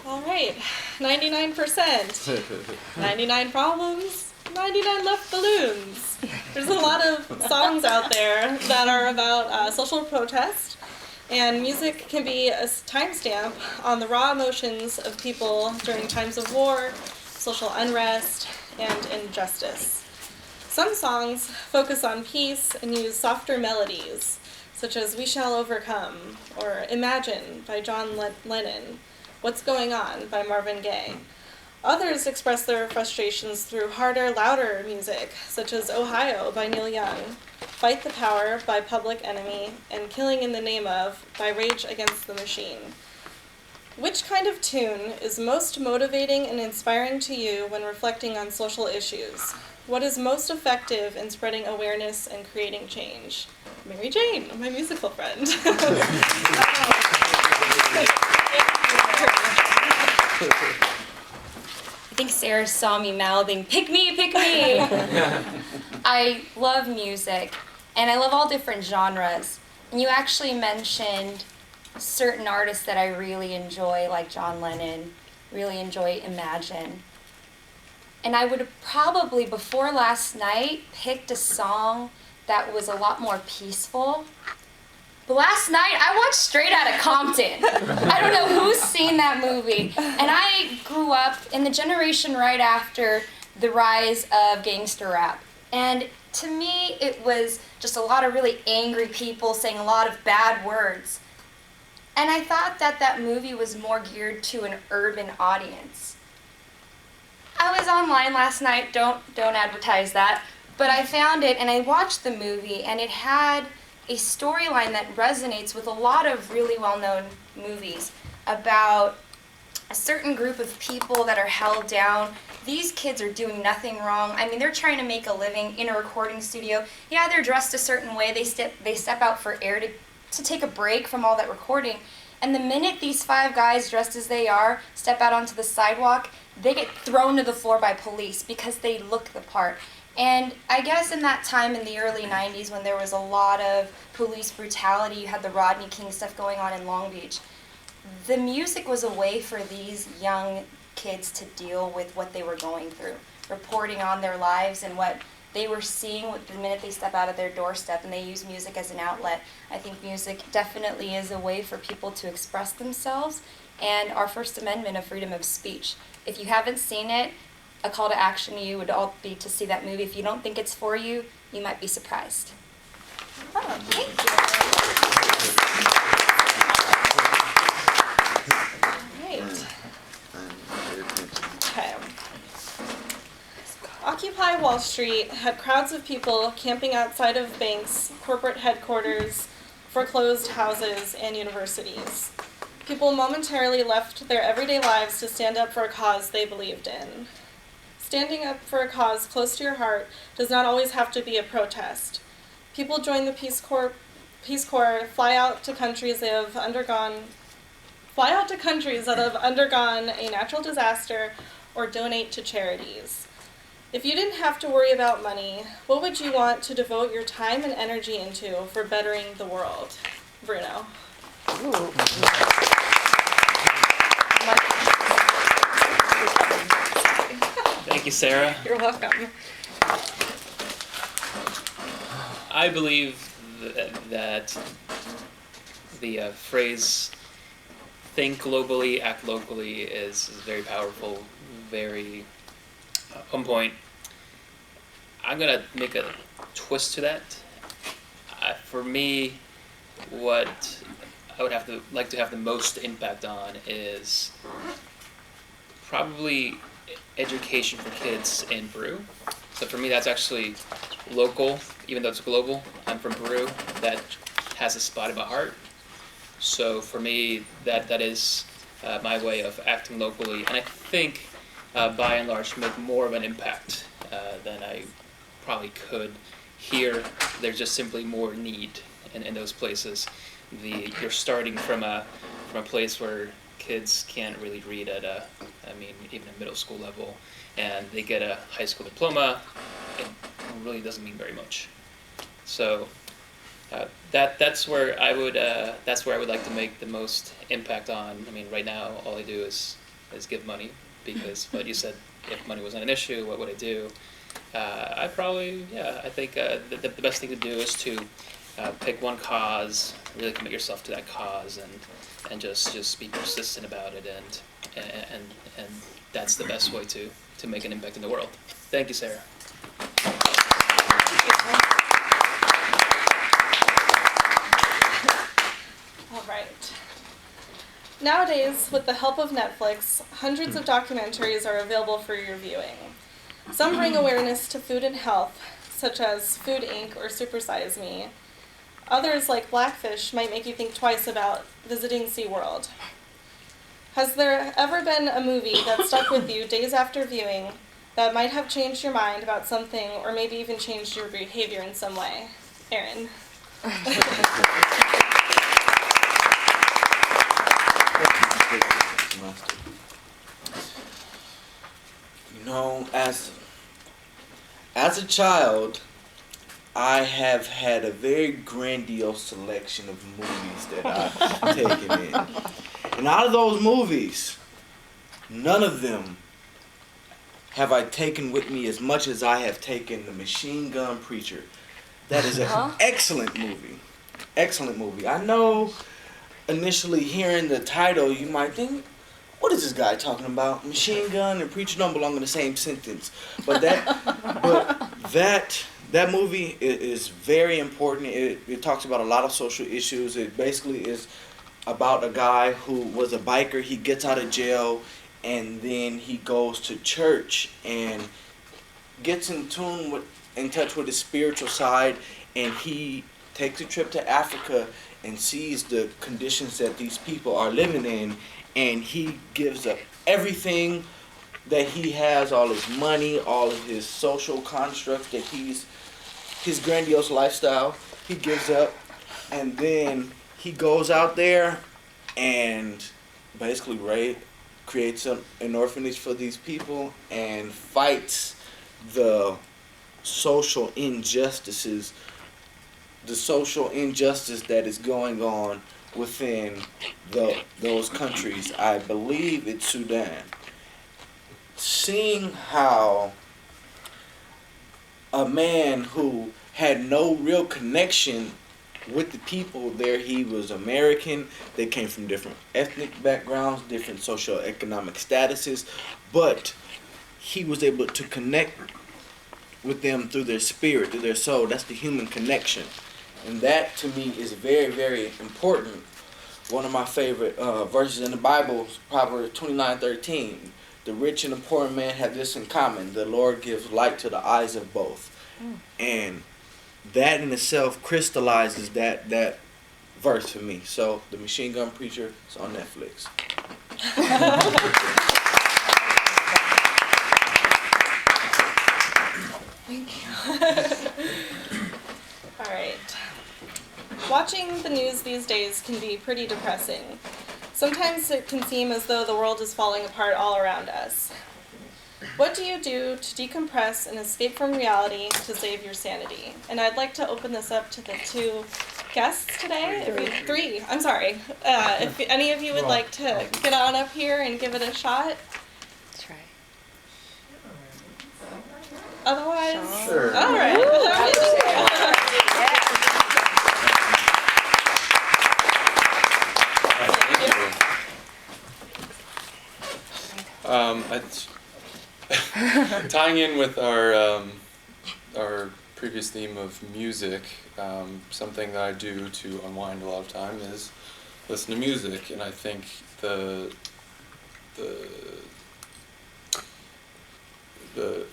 All right, 99%. 99 problems, 99 left balloons. There's a lot of songs out there that are about social protest, and music can be a timestamp on the raw emotions of people during times of war, social unrest, and injustice. Some songs focus on peace and use softer melodies, such as We Shall Overcome, or Imagine by John Lennon, What's Going On by Marvin Gaye. Others express their frustrations through harder, louder music, such as Ohio by Neil Young, Fight the Power by Public Enemy, and Killing in the Name Of by Rage Against the Machine. Which kind of tune is most motivating and inspiring to you when reflecting on social issues? What is most effective in spreading awareness and creating change? Mary Jane, my musical friend. I think Sarah saw me mouthing, pick me, pick me. I love music, and I love all different genres. And you actually mentioned certain artists that I really enjoy, like John Lennon, really enjoy Imagine. And I would have probably, before last night, picked a song that was a lot more peaceful. But last night, I watched Straight Outta Compton. I don't know who's seen that movie. And I grew up in the generation right after the rise of gangster rap. And to me, it was just a lot of really angry people saying a lot of bad words. And I thought that that movie was more geared to an urban audience. I was online last night, don't advertise that, but I found it and I watched the movie, and it had a storyline that resonates with a lot of really well-known movies about a certain group of people that are held down. These kids are doing nothing wrong. I mean, they're trying to make a living in a recording studio. Yeah, they're dressed a certain way. They step out for air to take a break from all that recording. And the minute these 5 guys dressed as they are step out onto the sidewalk, they get thrown to the floor by police because they look the part. And I guess in that time in the early 90s when there was a lot of police brutality, you had the Rodney King stuff going on in Long Beach, the music was a way for these young kids to deal with what they were going through, reporting on their lives and what they were seeing the minute they step out of their doorstep, and they use music as an outlet. I think music definitely is a way for people to express themselves, and our First Amendment of freedom of speech. If you haven't seen it, a call to action to you would all be to see that movie. If you don't think it's for you, you might be surprised. Oh, thank you. Great. Okay. Occupy Wall Street had crowds of people camping outside of banks, corporate headquarters, foreclosed houses, and universities. People momentarily left their everyday lives to stand up for a cause they believed in. Standing up for a cause close to your heart does not always have to be a protest. People join the Peace Corps, fly out to countries that have undergone a natural disaster, or donate to charities. If you didn't have to worry about money, what would you want to devote your time and energy into for bettering the world? Bruno. Ooh. Thank you, Sarah. You're welcome. I believe that the phrase "think globally, act locally" is very powerful, very on point. I'm gonna make a twist to that. For me, what I would like to have the most impact on is probably education for kids in Peru. So for me, that's actually local, even though it's global. I'm from Peru. That has a spot in my heart. So for me, that is my way of acting locally, and I think by and large make more of an impact than I probably could here. There's just simply more need in those places. You're starting from a place where kids can't really read at even a middle school level, and they get a high school diploma. It really doesn't mean very much. So that's where I would like to make the most impact on. I mean, right now all I do is is give money, because what you said, if money wasn't an issue, what would I do? I think the best thing to do is to pick one cause, really commit yourself to that cause, and just be persistent about it, and that's the best way to make an impact in the world. Thank you, Sarah. All right. Nowadays, with the help of Netflix, hundreds of documentaries are available for your viewing. Some bring awareness to food and health, such as Food Inc. or Super Size Me. Others, like Blackfish, might make you think twice about visiting SeaWorld. Has there ever been a movie that stuck with you days after viewing that might have changed your mind about something, or maybe even changed your behavior in some way? Aaron. You know, as a child, I have had a very grandiose selection of movies that I've taken in. And out of those movies, none of them have I taken with me as much as I have taken The Machine Gun Preacher. That is an excellent movie. Excellent movie. I know initially hearing the title, you might think, what is this guy talking about? Machine gun and preacher don't belong in the same sentence. But that movie is very important. It talks about a lot of social issues. It basically is about a guy who was a biker. He gets out of jail, and then he goes to church and gets in touch with his spiritual side, and he takes a trip to Africa and sees the conditions that these people are living in, and he gives up everything that he has, all his money, all of his social constructs that his grandiose lifestyle, he gives up, and then he goes out there and basically creates an orphanage for these people and fights the social injustice that is going on within those countries. I believe it's Sudan. Seeing how a man who had no real connection with the people there, he was American, they came from different ethnic backgrounds, different socioeconomic statuses, but he was able to connect with them through their spirit, through their soul. That's the human connection. And that, to me, is very, very important. One of my favorite verses in the Bible is Proverbs 29:13. The rich and the poor man have this in common. The Lord gives light to the eyes of both. And that in itself crystallizes that verse for me. So, The Machine Gun Preacher is on Netflix. Thank you. All right. Watching the news these days can be pretty depressing. Sometimes it can seem as though the world is falling apart all around us. What do you do to decompress and escape from reality to save your sanity? And I'd like to open this up to the two guests today. Three. I'm sorry. If any of you would like to get on up here and give it a shot. Try. Otherwise, Sure. All right. Tying in with our previous theme of music, something that I do to unwind a lot of time is listen to music, and I think the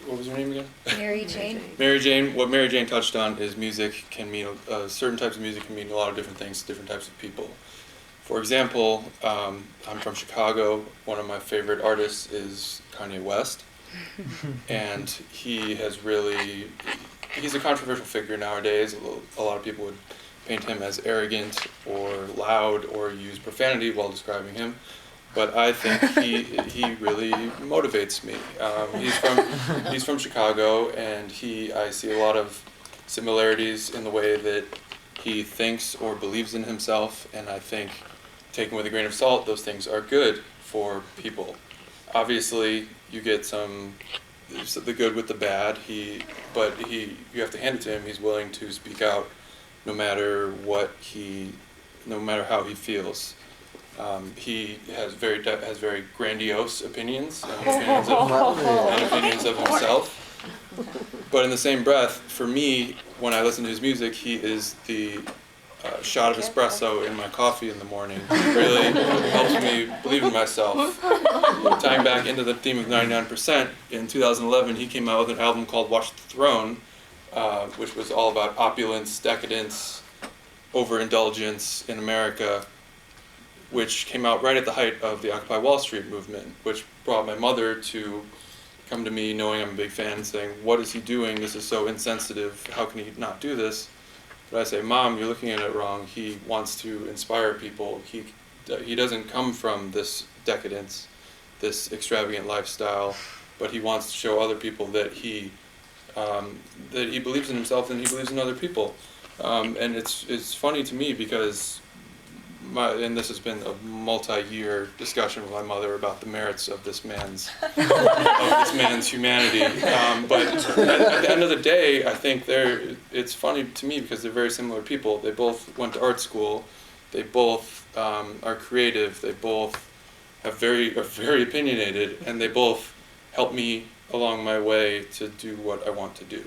what was her name again? Mary Jane. Mary Jane. What Mary Jane touched on is music can mean certain types of music can mean a lot of different things to different types of people. For example, I'm from Chicago. One of my favorite artists is Kanye West, and he's a controversial figure nowadays. A lot of people would paint him as arrogant or loud or use profanity while describing him. But I think he really motivates me. He's from Chicago, and I see a lot of similarities in the way that he thinks or believes in himself, and I think, taken with a grain of salt, those things are good for people. obviously you get the good with the bad. You have to hand it to him. He's willing to speak out, no matter how he feels. He has very grandiose opinions and opinions of himself. But in the same breath, for me, when I listen to his music, he is the shot of espresso in my coffee in the morning. It really helps me believe in myself. Tying back into the theme of 99%, in 2011 he came out with an album called Watch the Throne, which was all about opulence, decadence, overindulgence in America, which came out right at the height of the Occupy Wall Street movement, which brought my mother to come to me, knowing I'm a big fan, saying, "What is he doing? This is so insensitive. How can he not do this?" But I say, "Mom, you're looking at it wrong. He wants to inspire people. He doesn't come from this decadence, this extravagant lifestyle, but he wants to show other people that he believes in himself and he believes in other people." And it's funny to me because and this has been a multi-year discussion with my mother about the merits of this man's humanity. But at the end of the day, I think it's funny to me because they're very similar people. They both went to art school. They both are creative. They both are very opinionated, and they both help me along my way to do what I want to do.